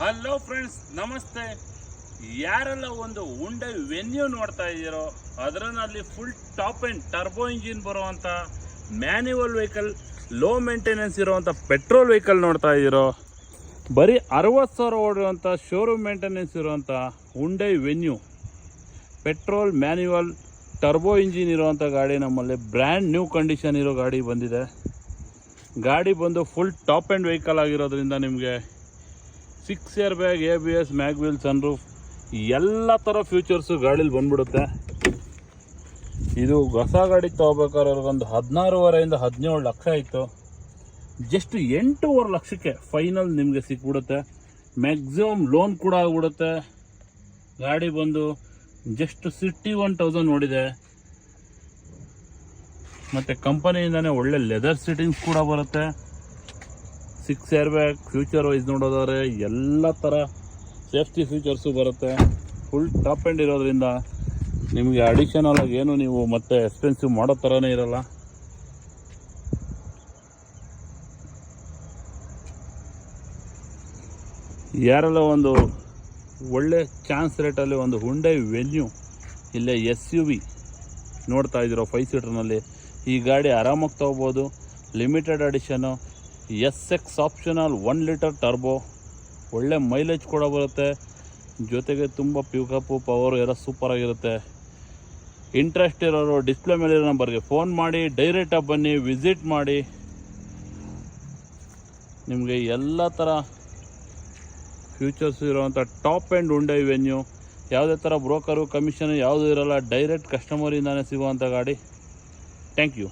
Hello friends, ನಮಸ್ತೆ. ಯಾರೆಲ್ಲ ಒಂದು ಹುಂಡೈ ವೆನ್ಯೂ ನೋಡ್ತಾ ಇದ್ದೀರೋ ಅದರಲ್ಲಿ full top and turbo engine ಬರುವಂಥ ಮ್ಯಾನ್ಯುವಲ್ ವೆಹಿಕಲ್, ಲೋ ಮೇಂಟೆನೆನ್ಸ್ ಇರುವಂಥ ಪೆಟ್ರೋಲ್ ವೆಹಿಕಲ್ ನೋಡ್ತಾ ಇದ್ದೀರೋ, ಬರೀ 60,000 ಓಡಿರುವಂಥ ಶೋರೂಮ್ ಮೇಂಟೆನೆನ್ಸ್ ಇರುವಂಥ Hyundai venue petrol manual turbo engine ಇರುವಂಥ ಗಾಡಿ ನಮ್ಮಲ್ಲಿ ಬ್ರ್ಯಾಂಡ್ ನ್ಯೂ ಕಂಡೀಷನ್ ಇರೋ ಗಾಡಿ ಬಂದಿದೆ. ಗಾಡಿ ಬಂದು ಫುಲ್ ಟಾಪ್ ಆ್ಯಂಡ್ ವೆಹಿಕಲ್ ಆಗಿರೋದ್ರಿಂದ ನಿಮಗೆ 6 air bag, ABS, mag wheel, sunroof ಎಲ್ಲ ಥರ ಫ್ಯೂಚರ್ಸು ಗಾಡೀಲಿ ಬಂದ್ಬಿಡುತ್ತೆ. ಇದು ಹೊಸ ಗಾಡಿ ತೊಗೋಬೇಕಾದ್ರೆ ಅವ್ರಿಗೊಂದು 16.5 17 ಲಕ್ಷ ಇತ್ತು. ಜಸ್ಟ್ 8.5 ಲಕ್ಷಕ್ಕೆ ಫೈನಲ್ ನಿಮಗೆ ಸಿಕ್ಬಿಡುತ್ತೆ. ಮ್ಯಾಕ್ಸಿಮಮ್ ಲೋನ್ ಕೂಡ ಆಗ್ಬಿಡುತ್ತೆ. ಗಾಡಿ ಬಂದು ಜಸ್ಟ್ 61,000 ನೋಡಿದೆ. ಮತ್ತು ಕಂಪನಿಯಿಂದನೇ ಒಳ್ಳೆ ಲೆದರ್ ಸಿಟ್ಟಿಂಗ್ಸ್ ಕೂಡ ಬರುತ್ತೆ. 6 ಏರ್ ಬ್ಯಾಗ್, ಫ್ಯೂಚರ್ ವೈಸ್ ನೋಡೋದಾದ್ರೆ ಎಲ್ಲ ಥರ ಸೇಫ್ಟಿ ಫೀಚರ್ಸು ಬರುತ್ತೆ. ಫುಲ್ ಟಾಪ್ ಆ್ಯಂಡ್ ಇರೋದ್ರಿಂದ ನಿಮಗೆ ಅಡಿಷನಲ್ ಆಗಿ ಏನು ನೀವು ಮತ್ತೆ ಎಕ್ಸ್ಪೆನ್ಸಿವ್ ಮಾಡೋ ಥರನೇ ಇರಲ್ಲ. ಯಾರೆಲ್ಲ ಒಂದು ಒಳ್ಳೆ ಚಾನ್ಸ್ ರೇಟಲ್ಲಿ ಒಂದು ಹುಂಡೈ ವೆನ್ಯೂ ಇಲ್ಲೇ SUV ನೋಡ್ತಾ ಇದ್ದೀರೋ 5 ಸೀಟರ್ನಲ್ಲಿ, ಈ ಗಾಡಿ ಆರಾಮಾಗಿ ತೊಗೋಬೋದು. Limited edition, SX optional 1 litre turbo, ಒಳ್ಳೆ ಮೈಲೇಜ್ ಕೂಡ ಬರುತ್ತೆ. ಜೊತೆಗೆ ತುಂಬ ಪಿಕಪ್ಪು ಪವರು ಎಲ್ಲ ಸೂಪರಾಗಿರುತ್ತೆ. ಇಂಟ್ರೆಸ್ಟ್ ಇರೋರು ಡಿಸ್ಪ್ಲೇ ಮೇಲಿರೋ ನಂಬರ್ಗೆ ಫೋನ್ ಮಾಡಿ, ಡೈರೆಕ್ಟಾಗಿ ಬನ್ನಿ, ವಿಸಿಟ್ ಮಾಡಿ. ನಿಮಗೆ ಎಲ್ಲ ಥರ ಫ್ಯೂಚರ್ಸ್ ಇರೋವಂಥ ಟಾಪ್ ಆ್ಯಂಡ್ ಹುಂಡೈ ವೆನ್ಯೂ, ಯಾವುದೇ ಥರ ಬ್ರೋಕರು ಕಮಿಷನ್ ಯಾವುದೂ ಇರೋಲ್ಲ, ಡೈರೆಕ್ಟ್ ಕಸ್ಟಮರಿಂದಾನೇ ಸಿಗುವಂಥ ಗಾಡಿ. Thank you.